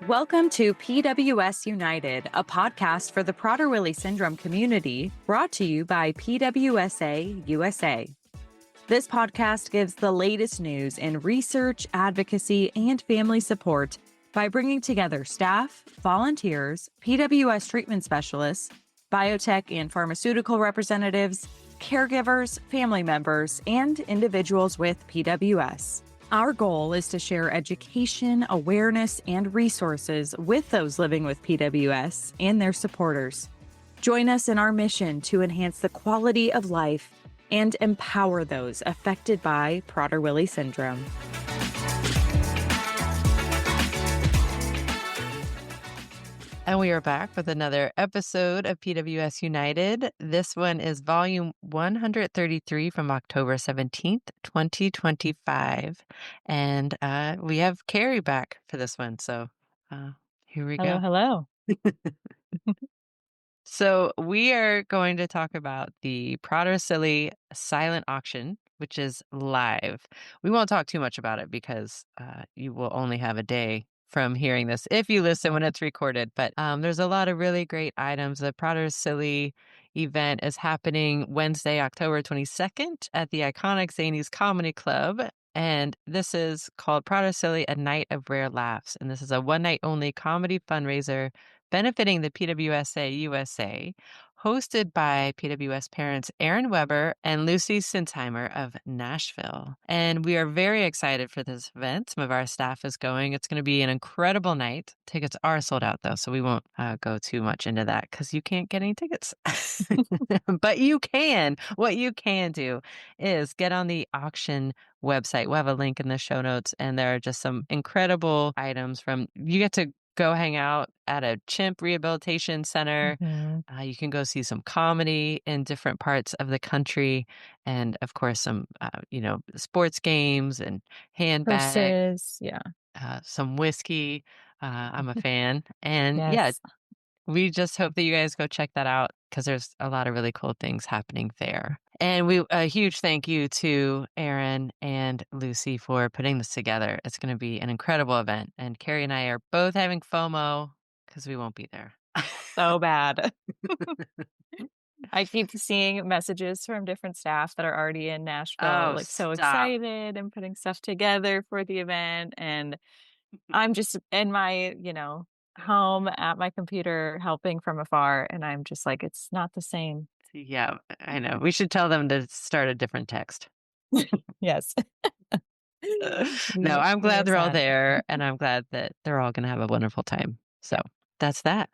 Welcome to PWS United, a podcast for the Prader-Willi syndrome community, brought to you by PWSA USA. This podcast gives the latest news in research, advocacy, and family support by bringing together staff, volunteers, PWS treatment specialists, biotech and pharmaceutical representatives, caregivers, family members, and individuals with PWS. Our goal is to share education, awareness, and resources with those living with PWS and their supporters. Join us in our mission to enhance the quality of life and empower those affected by Prader-Willi syndrome. And we are back with another episode of PWS United. This one is volume 133 from October 17th, 2025. And we have Carrie back for this one. So here we go. Hello. So we are going to talk about the Prader-Silly silent auction, which is live. We won't talk too much about it because you will only have a day from hearing this if you listen when it's recorded. But there's a lot of really great items. The Prader-Silly event is happening Wednesday, October 22nd at the iconic Zanies Comedy Club. And this is called Prader-Silly, A Night of Rare Laughs. And this is a one-night-only comedy fundraiser benefiting the PWSA USA, hosted by PWS parents Aaron Weber and Lucy Sintheimer of Nashville. And we are very excited for this event. Some of our staff is going. It's going to be an incredible night. Tickets are sold out, though, so we won't go too much into that because you can't get any tickets. But you can. What you can do is get on the auction website. We'll have a link in the show notes, and there are just some incredible items you get to go hang out at a chimp rehabilitation center. Mm-hmm. You can go see some comedy in different parts of the country. And of course, some, sports games and handbags. Purses, yeah. Some whiskey. I'm a fan. And Yes. we just hope that you guys go check that out because there's a lot of really cool things happening there. And a huge thank you to Aaron and Lucy for putting this together. It's going to be an incredible event. And Carrie and I are both having FOMO because we won't be there. So bad. I keep seeing messages from different staff that are already in Nashville, so excited and putting stuff together for the event. And I'm just in my, home at my computer helping from afar. And I'm just like, it's not the same. Yeah, I know. We should tell them to start a different text. Yes. No, I'm glad they're all there, and I'm glad that they're all going to have a wonderful time. So that's that.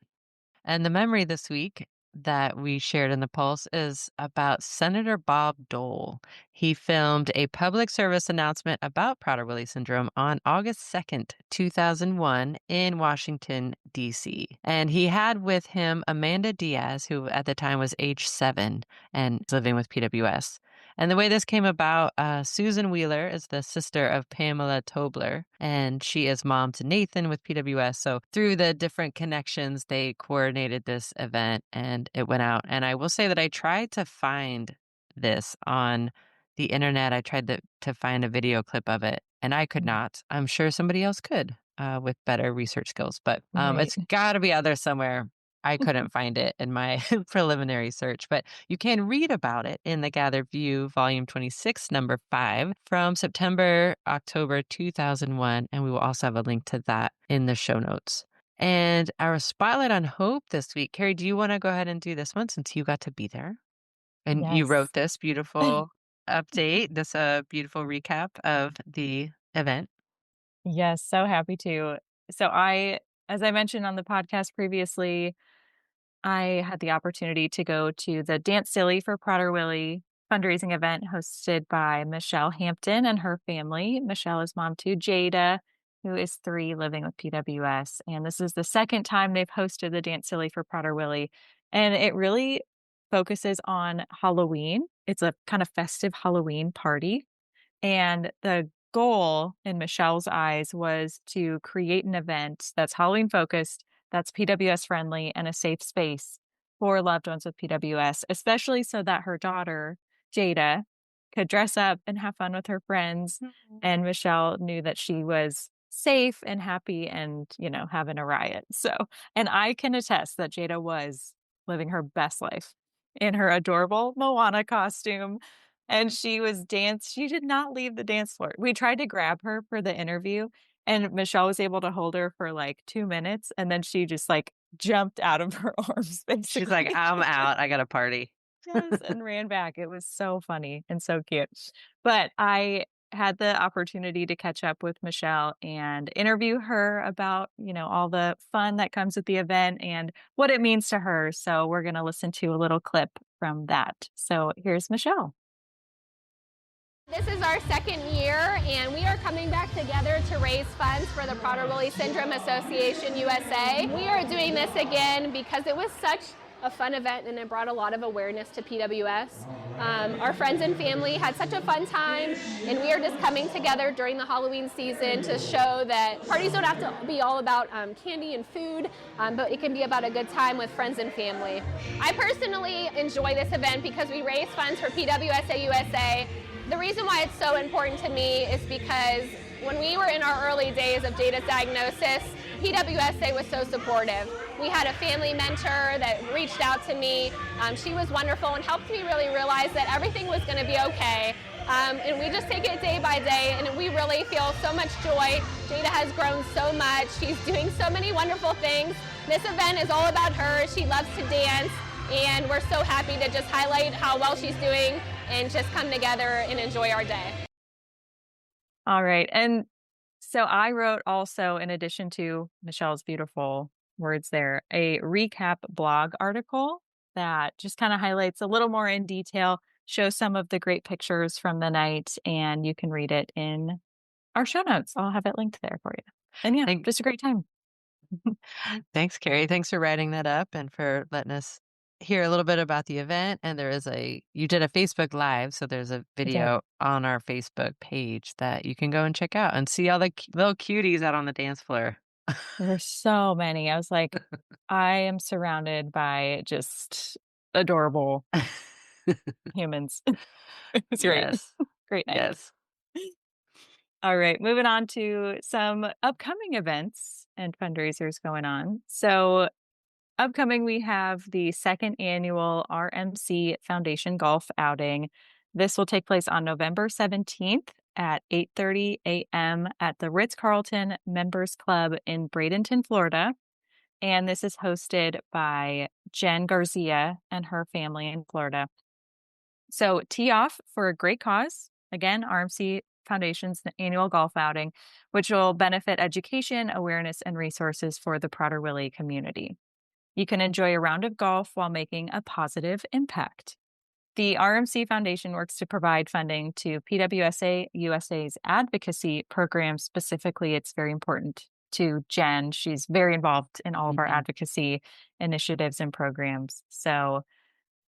And the memory this week that we shared in the Pulse is about Senator Bob Dole. He filmed a public service announcement about Prader-Willi syndrome on August 2nd, 2001 in Washington, D.C. And he had with him Amanda Diaz, who at the time was age 7 and living with PWS. And the way this came about, Susan Wheeler is the sister of Pamela Tobler, and she is mom to Nathan with PWS. So through the different connections, they coordinated this event and it went out. And I will say that I tried to find this on the internet. I tried to find a video clip of it, and I could not. I'm sure somebody else could with better research skills, but it's got to be out there somewhere. I couldn't find it in my preliminary search, but you can read about it in the Gather View, Volume 26, Number 5, from October 2001, and we will also have a link to that in the show notes. And our Spotlight on Hope this week, Carrie, do you want to go ahead and do this one since you got to be there? And you wrote this beautiful update, this beautiful recap of the event. Yes, so happy to. So as I mentioned on the podcast previously, I had the opportunity to go to the Dance Silly for Prader-Willi fundraising event hosted by Michelle Hampton and her family. Michelle is mom to Jada, who is 3 living with PWS. And this is the second time they've hosted the Dance Silly for Prader-Willi. And it really focuses on Halloween. It's a kind of festive Halloween party. And the goal in Michelle's eyes was to create an event that's Halloween focused, that's PWS friendly, and a safe space for loved ones with PWS, especially so that her daughter, Jada, could dress up and have fun with her friends. Mm-hmm. And Michelle knew that she was safe and happy and, having a riot. So, and I can attest that Jada was living her best life in her adorable Moana costume. And she did not leave the dance floor. We tried to grab her for the interview, and Michelle was able to hold her for like 2 minutes. And then she just like jumped out of her arms, She's like, basically. I'm out. I got a party. Yes, and ran back. It was so funny and so cute. But I had the opportunity to catch up with Michelle and interview her about, all the fun that comes with the event and what it means to her. So we're going to listen to a little clip from that. So here's Michelle. This is our second year, and we are coming back together to raise funds for the Prader-Willi Syndrome Association USA. We are doing this again because it was such a fun event and it brought a lot of awareness to PWS. Our friends and family had such a fun time, and we are just coming together during the Halloween season to show that parties don't have to be all about candy and food, but it can be about a good time with friends and family. I personally enjoy this event because we raise funds for PWSA USA. The reason why it's so important to me is because when we were in our early days of Jada's diagnosis, PWSA was so supportive. We had a family mentor that reached out to me. She was wonderful and helped me really realize that everything was going to be okay. And we just take it day by day, and we really feel so much joy. Jada has grown so much. She's doing so many wonderful things. This event is all about her. She loves to dance, and we're so happy to just highlight how well she's doing and just come together and enjoy our day. All right. And so I wrote also, in addition to Michelle's beautiful words there, a recap blog article that just kind of highlights a little more in detail, shows some of the great pictures from the night, and you can read it in our show notes. I'll have it linked there for you. And yeah, just a great time. Thanks, Carrie. Thanks for writing that up and for letting us hear a little bit about the event. And you did a Facebook Live, so there's a video on our Facebook page that you can go and check out and see all the little cuties out on the dance floor. There were so many. I was like, I am surrounded by just adorable humans. It was great. Yes. Great night. Yes. All right, moving on to some upcoming events and fundraisers going on. So upcoming, we have the second annual RMC Foundation Golf Outing. This will take place on November 17th at 8:30 a.m. at the Ritz-Carlton Members Club in Bradenton, Florida. And this is hosted by Jen Garcia and her family in Florida. So tee off for a great cause. Again, RMC Foundation's annual golf outing, which will benefit education, awareness, and resources for the Prader-Willi community. You can enjoy a round of golf while making a positive impact. The RMC Foundation works to provide funding to PWSA USA's Advocacy program. Specifically, it's very important to Jen. She's very involved in all of our advocacy initiatives and programs. So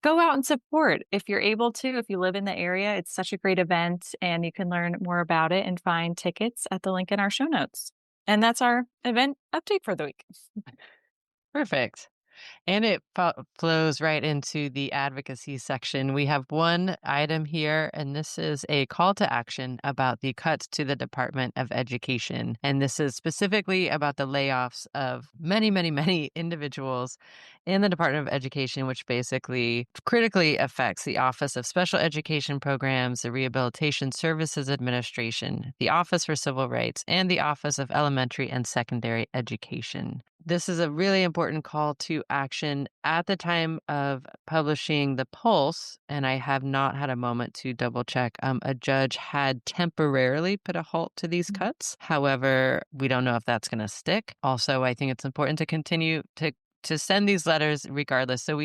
go out and support if you're able to. If you live in the area, it's such a great event, and you can learn more about it and find tickets at the link in our show notes. And that's our event update for the week. Perfect. And it flows right into the advocacy section. We have one item here, and this is a call to action about the cuts to the Department of Education. And this is specifically about the layoffs of many, many, many individuals in the Department of Education, which basically critically affects the Office of Special Education Programs, the Rehabilitation Services Administration, the Office for Civil Rights, and the Office of Elementary and Secondary Education. This is a really important call to action. At the time of publishing the Pulse, and I have not had a moment to double check, a judge had temporarily put a halt to these cuts. However, we don't know if that's going to stick. Also, I think it's important to continue to send these letters regardless. So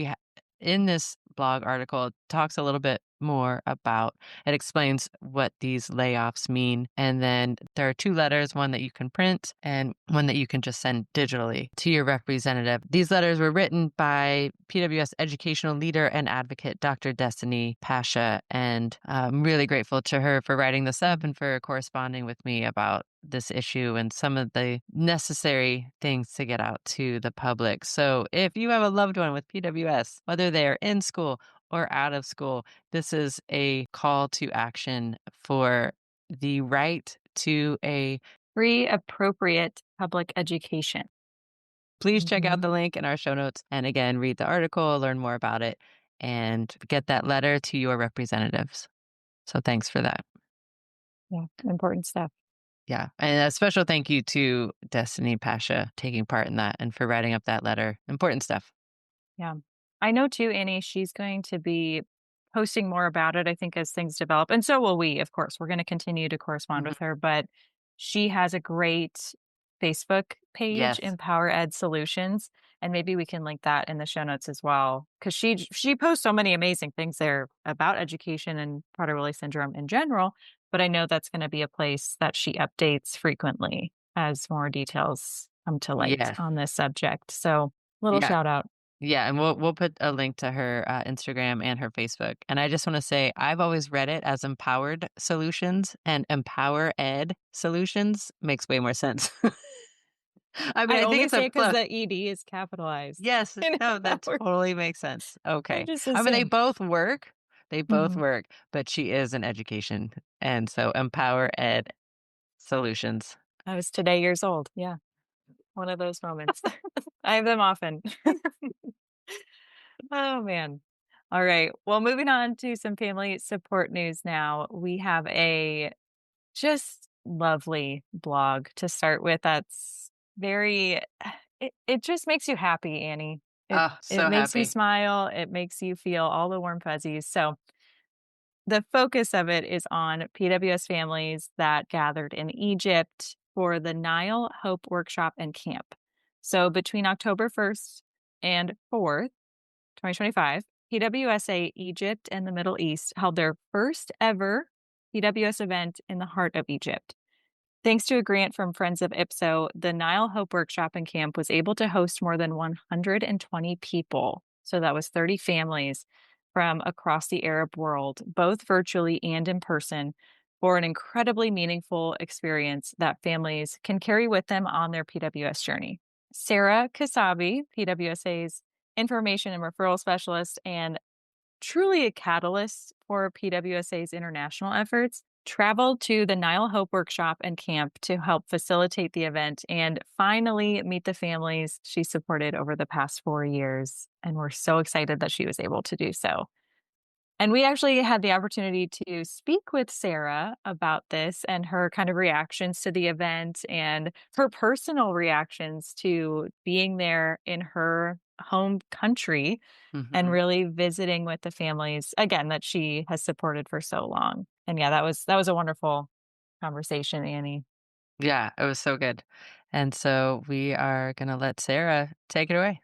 in this blog article, it talks a little bit more about, it explains what these layoffs mean. And then there are two letters, one that you can print and one that you can just send digitally to your representative. These letters were written by PWS educational leader and advocate, Dr. Destiny Pasha. And I'm really grateful to her for writing this up and for corresponding with me about this issue and some of the necessary things to get out to the public. So if you have a loved one with PWS, whether they're in school or out of school, this is a call to action for the right to a Free appropriate public education. Please check out Mhm. the link in our show notes. And again, read the article, learn more about it, and get that letter to your representatives. So thanks for that. Yeah, important stuff. Yeah. And a special thank you to Destiny Pasha taking part in that and for writing up that letter. Important stuff. Yeah. I know too, Annie, she's going to be posting more about it, I think, as things develop. And so will we, of course. We're going to continue to correspond Mhm. with her, but she has a great Facebook page, Yes. Empower Ed Solutions. And maybe we can link that in the show notes as well. Because she posts so many amazing things there about education and Prader-Willi syndrome in general. But I know that's going to be a place that she updates frequently as more details come to light Yes. on this subject. So little Yeah. shout out. Yeah, and we'll put a link to her Instagram and her Facebook. And I just want to say I've always read it as Empowered Solutions, and Empower Ed Solutions makes way more sense. I mean, I I think only it's a say it 'cause plus. the ED is capitalized. Yes, In no, that Empower. totally makes sense. I Okay. just I mean, they assumed. both work. They both Mhm. work, but she is in education. And so Empower Ed Solutions. I was today years old. Yeah, one of those moments. I have them often. Oh, man. All right. Well, moving on to some family support news now. We have a just lovely blog to start with that's very it just makes you happy, Annie. Oh, It so makes you happy. smile, it makes you feel all the warm fuzzies. So the focus of it is on PWS families that gathered in Egypt for the Nile Hope Workshop and Camp. So between October 1st and 4th, 2025, PWSA Egypt and the Middle East held their first ever PWS event in the heart of Egypt. Thanks to a grant from Friends of IPSO, the Nile Hope Workshop and Camp was able to host more than 120 people. So that was 30 families from across the Arab world, both virtually and in person, for an incredibly meaningful experience that families can carry with them on their PWS journey. Sarah Kasabi, PWSA's information and referral specialist and truly a catalyst for PWSA's international efforts, traveled to the Nile Hope Workshop and Camp to help facilitate the event and finally meet the families she supported over the past 4 years. And we're so excited that she was able to do so. And we actually had the opportunity to speak with Sarah about this and her kind of reactions to the event and her personal reactions to being there in her home country and Mhm. really visiting with the families again that she has supported for so long. And yeah, that was a wonderful conversation, Annie. Yeah, it was so good. And so we are going to let Sarah take it away.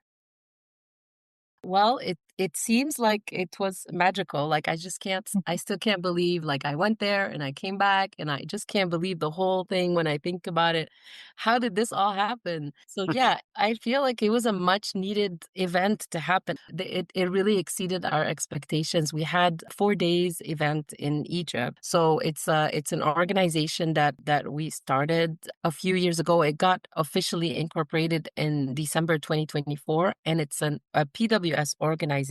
Well, it seems like it was magical. Like I still can't believe like I went there and I came back and I just can't believe the whole thing when I think about it. How did this all happen? So yeah, I feel like it was a much needed event to happen. It really exceeded our expectations. We had 4 days event in Egypt. So it's an organization that we started a few years ago. It got officially incorporated in December 2024, and it's a PWS organization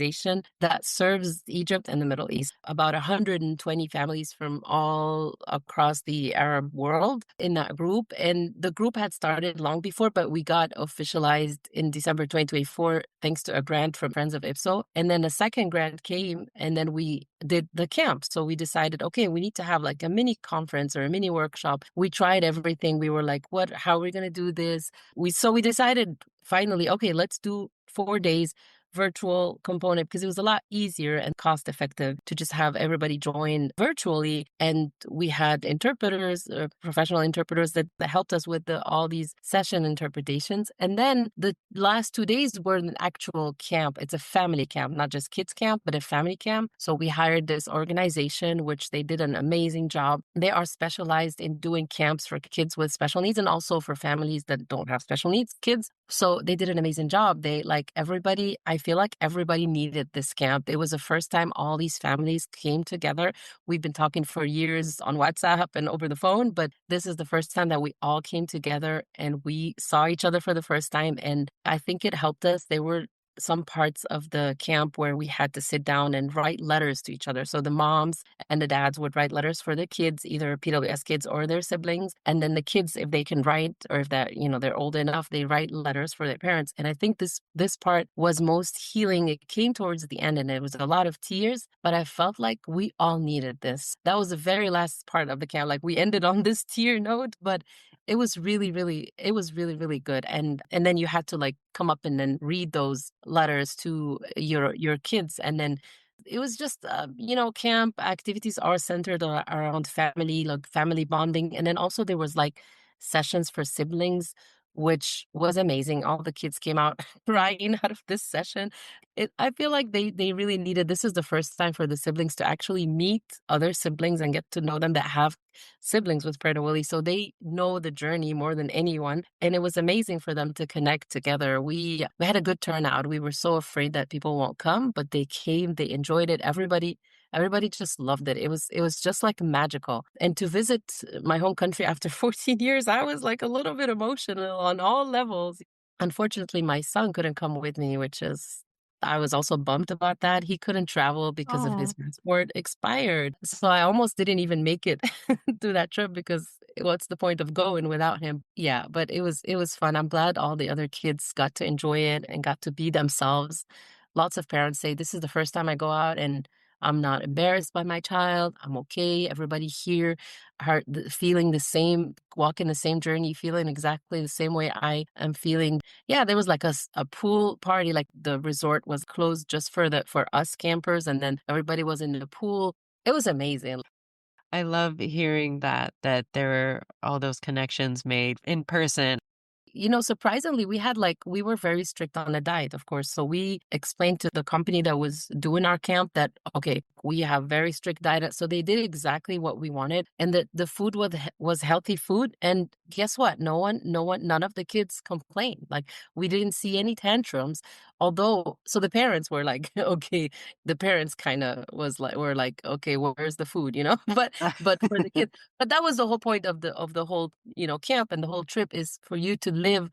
that serves Egypt and the Middle East. About 120 families from all across the Arab world in that group. And the group had started long before, but we got officialized in December 2024 thanks to a grant from Friends of IPSO. And then a second grant came, and then we did the camp. So we decided, okay, we need to have like a mini conference or a mini workshop. We tried everything. We were like, how are we going to do this? We decided finally, okay, let's do 4 days virtual component because it was a lot easier and cost effective to just have everybody join virtually. And we had interpreters, professional interpreters that helped us with all these session interpretations. And then the last 2 days were an actual camp. It's a family camp, not just kids camp, but a family camp. So we hired this organization, which they did an amazing job. They are specialized in doing camps for kids with special needs and also for families that don't have special needs kids. So they did an amazing job. I feel like everybody needed this camp. It was the first time all these families came together. We've been talking for years on WhatsApp and over the phone, but this is the first time that we all came together and we saw each other for the first time. And I think it helped us. some parts of the camp where we had to sit down and write letters to each other. So the moms and the dads would write letters for their kids, either PWS kids or their siblings. And then the kids, if they can write, or if that, they're old enough, they write letters for their parents. And I think this part was most healing. It came towards the end and it was a lot of tears, but I felt like we all needed this. That was the very last part of the camp. Like, we ended on this tear note, but it was really, really, really good. And then you had to like come up and then read those letters to your kids. And then it was just, camp activities are centered around family, like family bonding. And then also there was like sessions for siblings, which was amazing. All the kids came out crying out of this session. I feel like they really needed, this is the first time for the siblings to actually meet other siblings and get to know them that have siblings with Prader-Willi. So they know the journey more than anyone. And it was amazing for them to connect together. We had a good turnout. We were so afraid that people won't come, but they came, they enjoyed it. Everybody just loved it. It was just like magical. And to visit my home country after 14 years, I was like a little bit emotional on all levels. Unfortunately, my son couldn't come with me, I was also bummed about that. He couldn't travel because of his passport expired. So I almost didn't even make it through that trip, because what's the point of going without him? Yeah, but it was fun. I'm glad all the other kids got to enjoy it and got to be themselves. Lots of parents say, this is the first time I go out and I'm not embarrassed by my child. I'm okay. Everybody here feeling the same, walking the same journey, feeling exactly the same way I am feeling. Yeah, there was like a pool party. Like, the resort was closed just for us campers, and then everybody was in the pool. It was amazing. I love hearing that there were all those connections made in person. Surprisingly, we were very strict on the diet, of course. So we explained to the company that was doing our camp that, okay, we have very strict diet. So they did exactly what we wanted. And the food was healthy food. And guess what? None of the kids complained. Like, we didn't see any tantrums. Although, so the parents were like, okay, the parents kind of were like, okay, well, where's the food, but for the kids, but that was the whole point of the whole, camp, and the whole trip is for you to live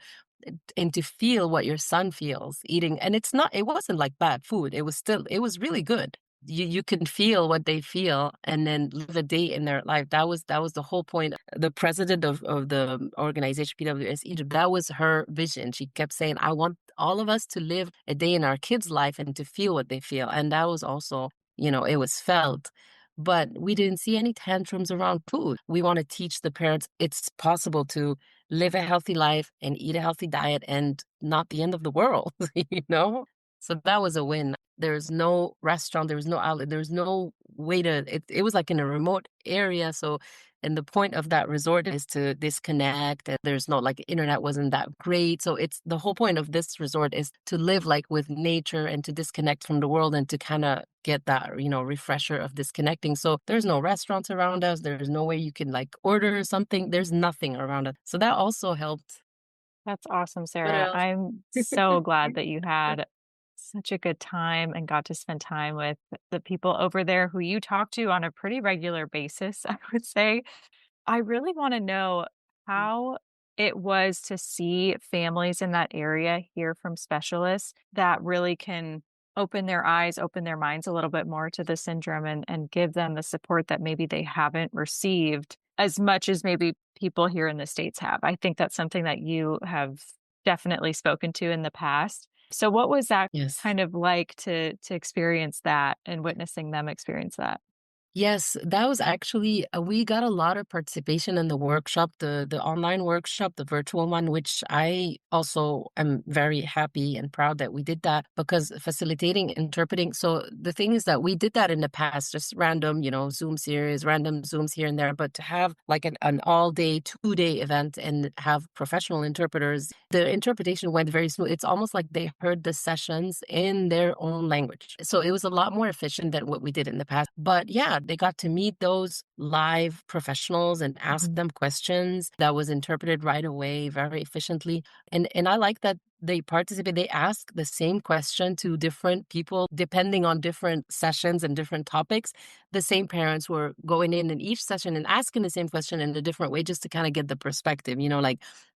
and to feel what your son feels eating. And it wasn't like bad food. It was really good. You can feel what they feel and then live a day in their life. That was the whole point. The president of the organization, PWS Egypt, that was her vision. She kept saying, I want all of us to live a day in our kids' life and to feel what they feel. And that was also, it was felt. But we didn't see any tantrums around food. We want to teach the parents it's possible to live a healthy life and eat a healthy diet and not the end of the world, So that was a win. There's no restaurant, there was no outlet, there was no way it was like in a remote area. So, and the point of that resort is to disconnect, and there's no, like, internet wasn't that great. So it's the whole point of this resort is to live like with nature and to disconnect from the world and to kind of get that, refresher of disconnecting. So there's no restaurants around us. There's no way you can like order something. There's nothing around us. So that also helped. That's awesome, What Sarah. else? I'm so glad that you had such a good time and got to spend time with the people over there who you talk to on a pretty regular basis, I would say. I really want to know how it was to see families in that area hear from specialists that really can open their eyes, open their minds a little bit more to the syndrome and give them the support that maybe they haven't received as much as maybe people here in the States have. I think that's something that you have definitely spoken to in the past. So what was that Yes. kind of like to experience that and witnessing them experience that? Yes, that was actually, we got a lot of participation in the workshop, the online workshop, the virtual one, which I also am very happy and proud that we did that, because facilitating, interpreting. So the thing is that we did that in the past, just random, Zoom series, random Zooms here and there, but to have like an all day, 2-day event and have professional interpreters, the interpretation went very smooth. It's almost like they heard the sessions in their own language. So it was a lot more efficient than what we did in the past. But yeah, They got to meet those live professionals and ask them questions that was interpreted right away very efficiently. And I like that they participate. They ask the same question to different people depending on different sessions and different topics. The same parents were going in each session and asking the same question in a different way just to kind of get the perspective,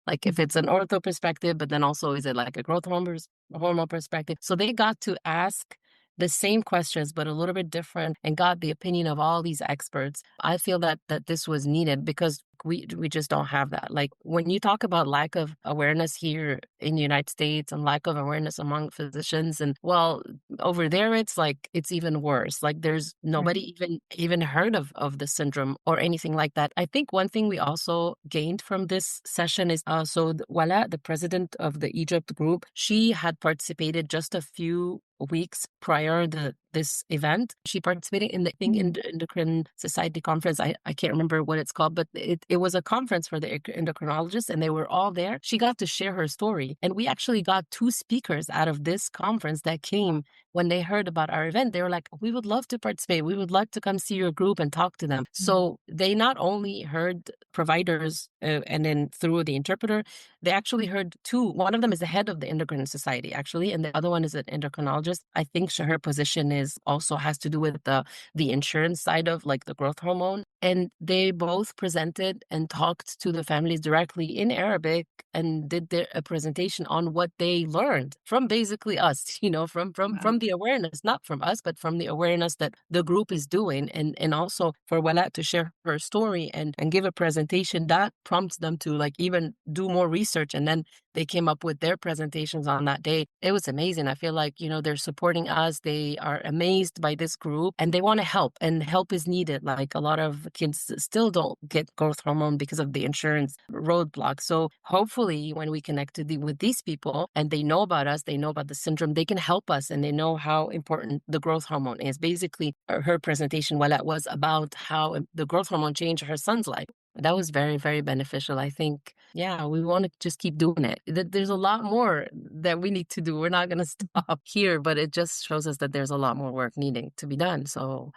like if it's an ortho perspective, but then also is it like a growth hormone perspective. So they got to ask the same questions, but a little bit different, and got the opinion of all these experts. I feel that this was needed because we just don't have that. Like when you talk about lack of awareness here in the United States and lack of awareness among physicians, and well, over there it's like it's even worse. Like there's nobody even heard of the syndrome or anything like that. I think one thing we also gained from this session is Wala, the president of the Egypt group, she had participated just a few weeks prior to this event. She participated in the Endocrine Society conference. I can't remember what it's called, but it was a conference for the endocrinologists, and they were all there. She got to share her story. And we actually got 2 speakers out of this conference that came when they heard about our event. They were like, we would love to participate. We would like to come see your group and talk to them. So they not only heard providers and then through the interpreter, they actually heard 2. One of them is the head of the Endocrine Society, actually, and the other one is an endocrinologist. I think her position is also has to do with the insurance side of like the growth hormone. And they both presented and talked to the families directly in Arabic and did a presentation on what they learned from basically us, from the awareness, not from us, but from the awareness that the group is doing. And also for Walat to share her story and give a presentation that prompts them to like even do more research. And then they came up with their presentations on that day. It was amazing. I feel like, they're supporting us. They are amazed by this group and they want to help, and help is needed. Like a lot of kids still don't get growth hormone because of the insurance roadblock. So hopefully when we connect with these people and they know about us, they know about the syndrome, they can help us and they know how important the growth hormone is. Basically, her presentation, well, it was about how the growth hormone changed her son's life. That was very, very beneficial. I think, yeah, we want to just keep doing it. There's a lot more that we need to do. We're not going to stop here, but it just shows us that there's a lot more work needing to be done. So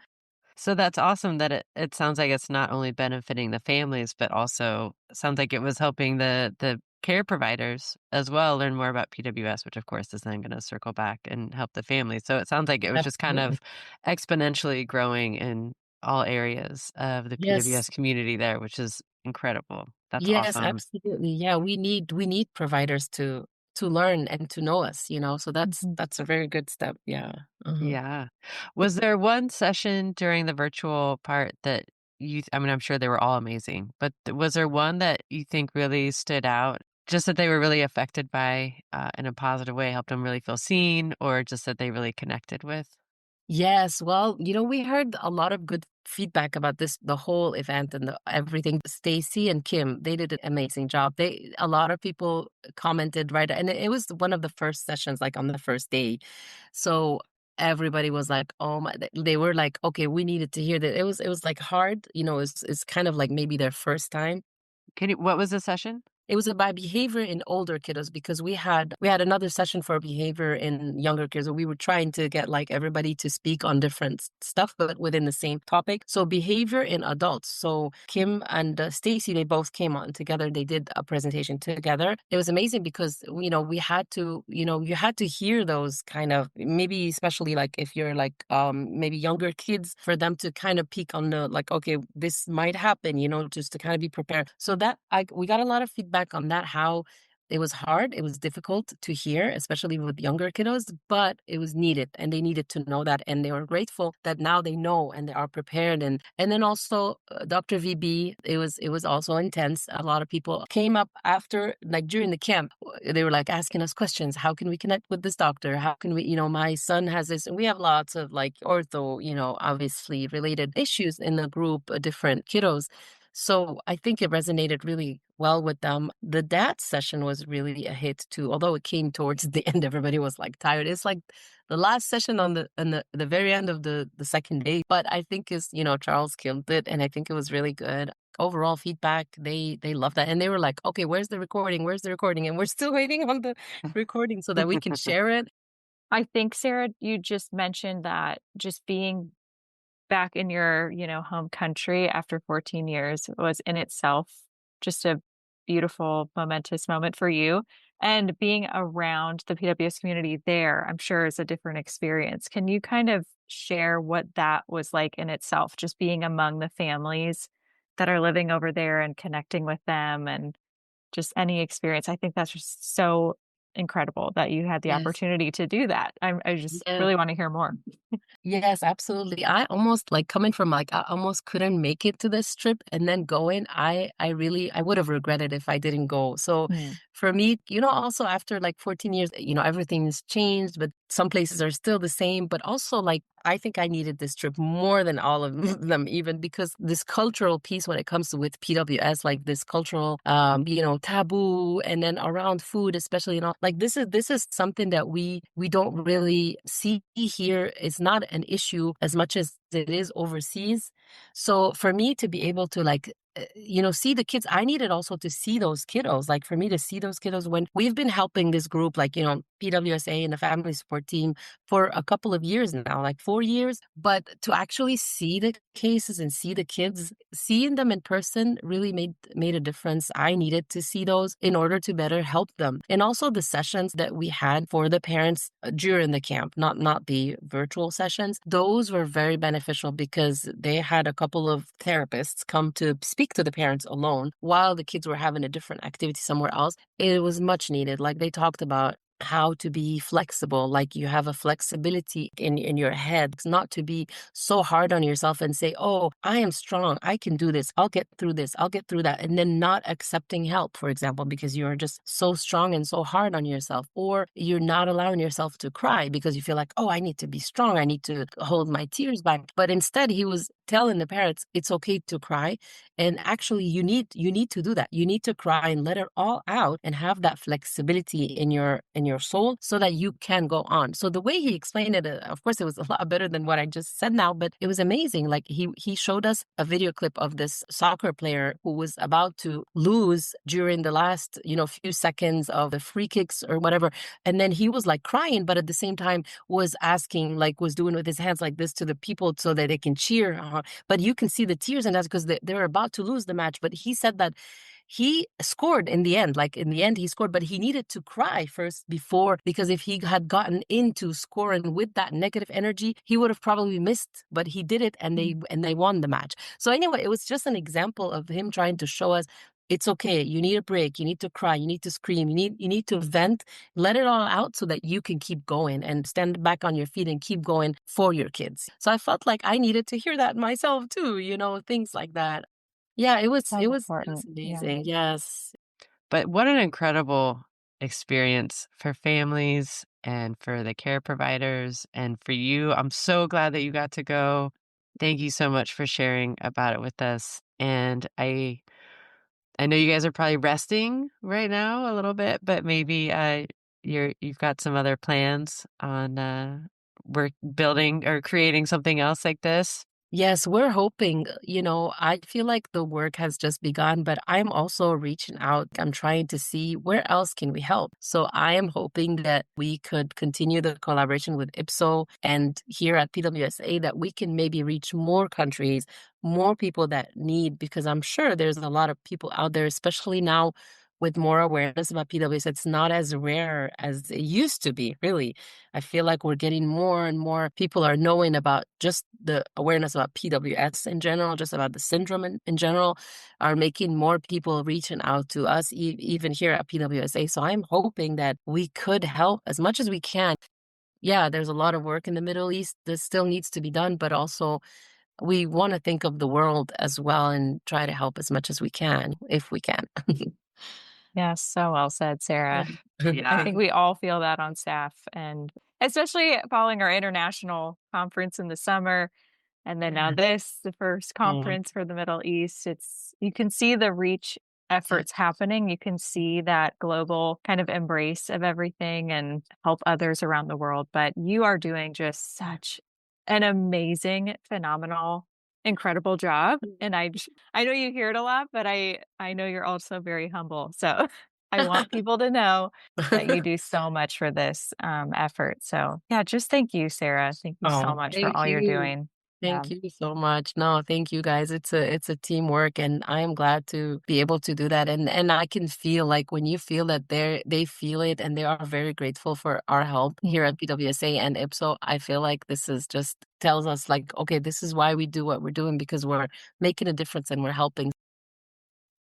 that's awesome that it sounds like it's not only benefiting the families, but also sounds like it was helping the care providers as well learn more about PWS, which of course is then going to circle back and help the families. So it sounds like it was just kind absolutely. of exponentially growing in all areas of the Yes. PWS community there, which is incredible. That's Yes, awesome. absolutely. Yeah, we need providers to learn and to know us, So that's a very good step. Yeah. Uh-huh. Yeah. Was there one session during the virtual part that I mean, I'm sure they were all amazing, but was there one that you think really stood out? Just that they were really affected by in a positive way, helped them really feel seen, or just that they really connected with? Yes, well, we heard a lot of good feedback about the whole event and everything. Stacy and Kim, they did an amazing job. A lot of people commented, right, and it was one of the first sessions, like on the first day. So everybody was like, "Oh my!" They were like, "Okay, we needed to hear that." It was like hard, it's kind of like maybe their first time. What was the session? It was about behavior in older kiddos because we had another session for behavior in younger kids. We were trying to get like everybody to speak on different stuff, but within the same topic. So behavior in adults. So Kim and Stacy, they both came on together. They did a presentation together. It was amazing because we had to, you had to hear those kind of, maybe especially like if you're like maybe younger kids, for them to kind of peek on the like, okay, this might happen, just to kind of be prepared. So we got a lot of feedback on that, how it was hard, it was difficult to hear, especially with younger kiddos, but it was needed and they needed to know that. And they were grateful that now they know and they are prepared. And then also Dr. VB, it was also intense. A lot of people came up after, like during the camp, they were like asking us questions. How can we connect with this doctor? How can we, my son has this, and we have lots of like ortho, obviously related issues in the group, different kiddos. So I think it resonated really well with them. The dad session was really a hit too, although it came towards the end. Everybody was like tired. It's like the last session on the very end of the second day. But I think Charles killed it, and I think it was really good. Overall feedback, they loved that, and they were like, "Okay, where's the recording? Where's the recording?" And we're still waiting on the recording so that we can share it. I think, Sarah, you just mentioned that just being back in your, home country after 14 years was in itself just a beautiful, momentous moment for you. And being around the PWS community there, I'm sure is a different experience. Can you kind of share what that was like in itself, just being among the families that are living over there and connecting with them and just any experience? I think that's just so incredible that you had the Yes. opportunity to do that. I just Yeah. really want to hear more. Yes, absolutely. I almost like coming from like I almost couldn't make it to this trip and then going, I would have regretted if I didn't go. So Mm. for me, also after like 14 years, everything's changed, but some places are still the same. But also like I think I needed this trip more than all of them, even because this cultural piece when it comes to with PWS, like this cultural taboo, and then around food, especially, like this is something that we don't really see here. It's not an issue as much as it is overseas. So for me to be able to like see the kids, I needed also to see those kiddos. Like for me to see those kiddos when we've been helping this group, like, PWSA and the family support team for a couple of years now, like 4 years. But to actually see the cases and see the kids, seeing them in person really made a difference. I needed to see those in order to better help them. And also the sessions that we had for the parents during the camp, not the virtual sessions, those were very beneficial because they had a couple of therapists come to speak to the parents alone while the kids were having a different activity somewhere else. It was much needed. Like they talked about how to be flexible, like you have a flexibility in your head, not to be so hard on yourself and say, oh, I am strong, I can do this, I'll get through this, I'll get through that, and then not accepting help, for example, because you're just so strong and so hard on yourself, or you're not allowing yourself to cry because you feel like, oh, I need to be strong, I need to hold my tears back. But instead he was telling the parents it's okay to cry, and actually you need to do that. You need to cry and let it all out and have that flexibility in your soul so that you can go on. So the way he explained it, of course, it was a lot better than what I just said now, but it was amazing. Like he showed us a video clip of this soccer player who was about to lose during the last, few seconds of the free kicks or whatever. And then he was like crying, but at the same time was asking, like was doing with his hands like this to the people so that they can cheer. But you can see the tears, and that's because they're about to lose the match. But he said that he scored in the end. Like in the end, he scored, but he needed to cry first before, because if he had gotten into scoring with that negative energy, he would have probably missed. But he did it, and they won the match. So anyway, it was just an example of him trying to show us it's okay. You need a break. You need to cry. You need to scream. You need to vent. Let it all out so that you can keep going and stand back on your feet and keep going for your kids. So I felt like I needed to hear that myself too. Things like that. Yeah, it was So it was it was important. Yeah. amazing. Yes. But what an incredible experience for families and for the care providers and for you. I'm so glad that you got to go. Thank you so much for sharing about it with us. And I know you guys are probably resting right now a little bit, but maybe you've got some other plans on work building or creating something else like this. Yes, we're hoping, I feel like the work has just begun, but I'm also reaching out. I'm trying to see where else can we help. So I am hoping that we could continue the collaboration with IPSO and here at PWSA that we can maybe reach more countries, more people that need, because I'm sure there's a lot of people out there, especially now with more awareness about PWS. It's not as rare as it used to be, really. I feel like we're getting more and more people are knowing about just the awareness about PWS in general, just about the syndrome in general, are making more people reaching out to us, even here at PWSA. So I'm hoping that we could help as much as we can. Yeah, there's a lot of work in the Middle East that still needs to be done, but also we want to think of the world as well and try to help as much as we can, if we can. Yes, so well said, Sarah. I Yeah. think we all feel that on staff, and especially following our international conference in the summer. And then now this, the first Mhm. conference for the Middle East, you can see the reach Yeah. efforts happening. You can see that global kind of embrace of everything and help others around the world. But you are doing just such an amazing, phenomenal, incredible job. And I know you hear it a lot, but I know you're also very humble. So I want people to know that you do so much for this effort. So yeah, just thank you, Sarah. Thank you so Oh, much for thank all you're you. doing. Yeah. Thank you so much. No, thank you guys. It's a teamwork, and I am glad to be able to do that. And I can feel like when you feel that they feel it and they are very grateful for our help here at PWSA and IPSO. I feel like this is just tells us like, okay, this is why we do what we're doing, because we're making a difference and we're helping.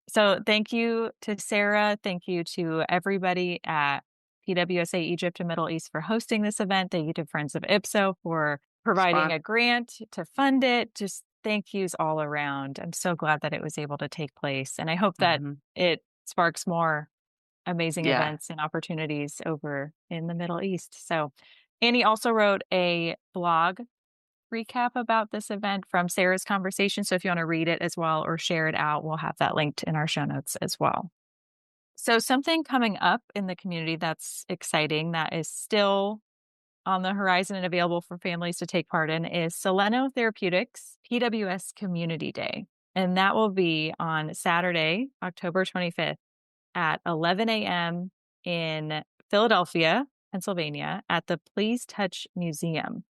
So thank you to Sarah. Thank you to everybody at PWSA Egypt and Middle East for hosting this event. Thank you to Friends of IPSO for providing a grant to fund it. Just thank yous all around. I'm so glad that it was able to take place. And I hope that it sparks more amazing Yeah. events and opportunities over in the Middle East. So Annie also wrote a blog recap about this event from Sarah's conversation. So if you want to read it as well or share it out, we'll have that linked in our show notes as well. So something coming up in the community that's exciting that is still on the horizon and available for families to take part in is Soleno Therapeutics PWS Community Day. And that will be on Saturday, October 25th at 11 a.m. in Philadelphia, Pennsylvania at the Please Touch Museum.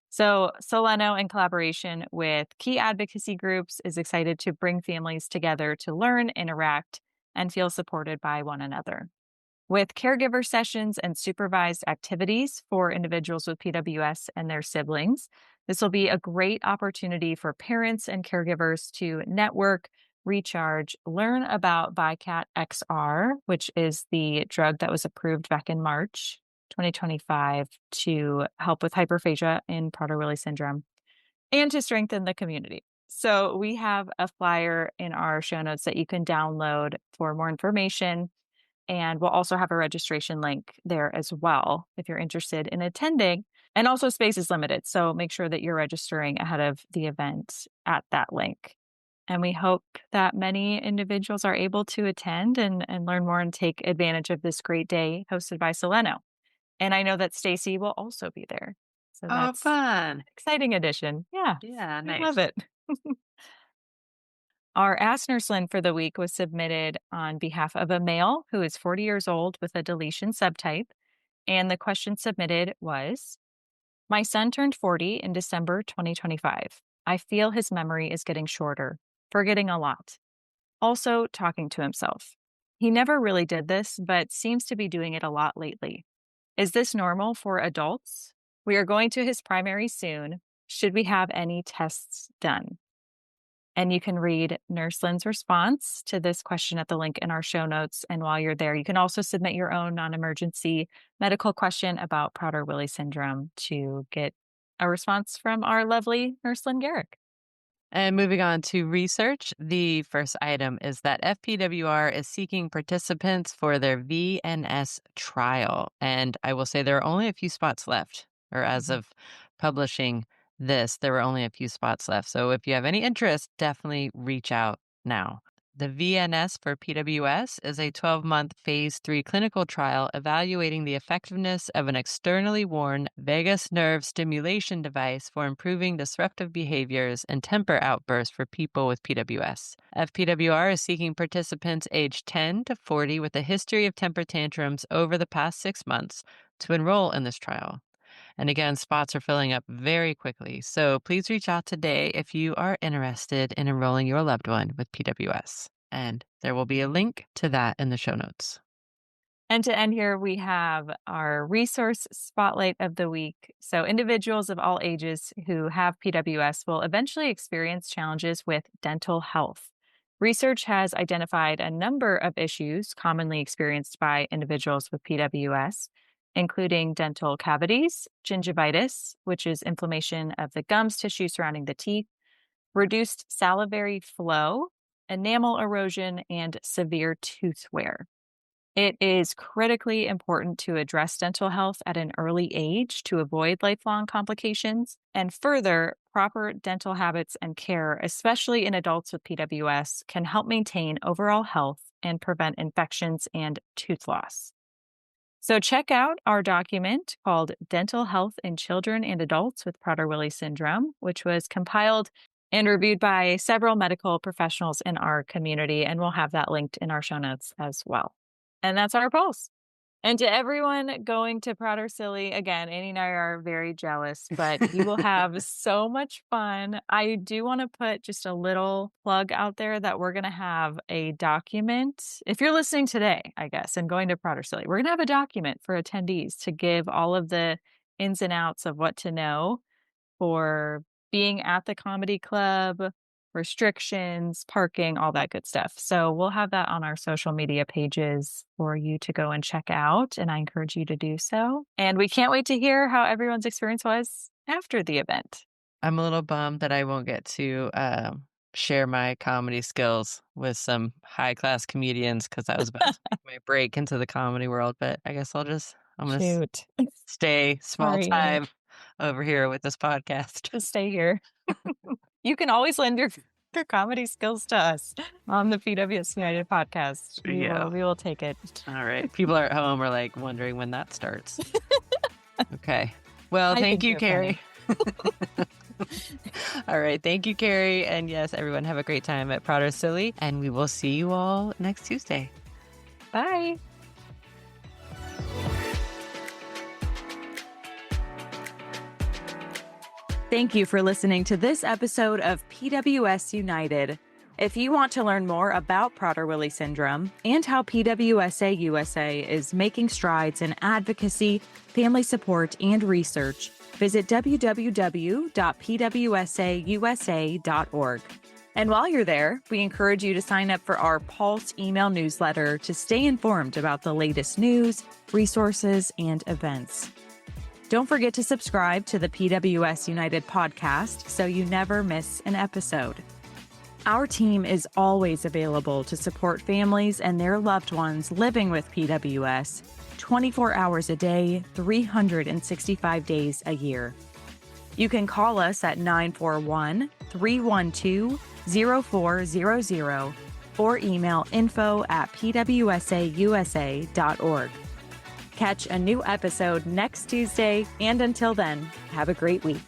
So Soleno, in collaboration with key advocacy groups, is excited to bring families together to learn, interact, and feel supported by one another. With caregiver sessions and supervised activities for individuals with PWS and their siblings, this will be a great opportunity for parents and caregivers to network, recharge, learn about Vicat XR, which is the drug that was approved back in March 2025 to help with hyperphagia in Prader-Willi syndrome, and to strengthen the community. So we have a flyer in our show notes that you can download for more information. And we'll also have a registration link there as well if you're interested in attending. And also, space is limited. So make sure that you're registering ahead of the event at that link. And we hope that many individuals are able to attend and learn more and take advantage of this great day hosted by Soleno. And I know that Stacy will also be there. So Oh, that's fun. exciting addition. Yeah. Yeah, I nice. love it. Our Ask Nurseland for the week was submitted on behalf of a male who is 40 years old with a deletion subtype. And the question submitted was, my son turned 40 in December 2025. I feel his memory is getting shorter, forgetting a lot. Also talking to himself. He never really did this, but seems to be doing it a lot lately. Is this normal for adults? We are going to his primary soon. Should we have any tests done? And you can read Nurseland's response to this question at the link in our show notes. And while you're there, you can also submit your own non-emergency medical question about Prader-Willi syndrome to get a response from our lovely Nurseland Garrick. And moving on to research, the first item is that FPWR is seeking participants for their VNS trial. And I will say there are only a few spots left, or as of publishing this, there were only a few spots left. So if you have any interest, definitely reach out now. The VNS for PWS is a 12-month phase 3 clinical trial evaluating the effectiveness of an externally worn vagus nerve stimulation device for improving disruptive behaviors and temper outbursts for people with PWS. FPWR is seeking participants aged 10 to 40 with a history of temper tantrums over the past 6 months to enroll in this trial. And again, spots are filling up very quickly. So please reach out today if you are interested in enrolling your loved one with PWS. And there will be a link to that in the show notes. And to end here, we have our resource spotlight of the week. So individuals of all ages who have PWS will eventually experience challenges with dental health. Research has identified a number of issues commonly experienced by individuals with PWS, including dental cavities, gingivitis, which is inflammation of the gums tissue surrounding the teeth, reduced salivary flow, enamel erosion, and severe tooth wear. It is critically important to address dental health at an early age to avoid lifelong complications. And further, proper dental habits and care, especially in adults with PWS, can help maintain overall health and prevent infections and tooth loss. So check out our document called Dental Health in Children and Adults with Prader-Willi Syndrome, which was compiled and reviewed by several medical professionals in our community. And we'll have that linked in our show notes as well. And that's our pulse. And to everyone going to Prader-Silly, again, Annie and I are very jealous, but you will have so much fun. I do want to put just a little plug out there that we're going to have a document. If you're listening today, I guess, and going to Prader-Silly, we're going to have a document for attendees to give all of the ins and outs of what to know for being at the comedy club, restrictions, parking, all that good stuff. So we'll have that on our social media pages for you to go and check out, and I encourage you to do so. And we can't wait to hear how everyone's experience was after the event. I'm a little bummed that I won't get to share my comedy skills with some high-class comedians because I was about to make my break into the comedy world, but I guess I'm going to stay small time over here with this podcast. Just stay here. You can always lend your comedy skills to us on the PWS United podcast. We will take it. All right. People are at home are like wondering when that starts. Okay. Well, thank you, Carrie. All right. Thank you, Carrie. And yes, everyone have a great time at Prader-Silly. And we will see you all next Tuesday. Bye. Thank you for listening to this episode of PWS United. If you want to learn more about Prader-Willi syndrome and how PWSA USA is making strides in advocacy, family support, and research, visit www.pwsausa.org. And while you're there, we encourage you to sign up for our Pulse email newsletter to stay informed about the latest news, resources, and events. Don't forget to subscribe to the PWS United podcast so you never miss an episode. Our team is always available to support families and their loved ones living with PWS 24 hours a day, 365 days a year. You can call us at 941-312-0400 or email info@pwsausa.org. Catch a new episode next Tuesday, and until then, have a great week.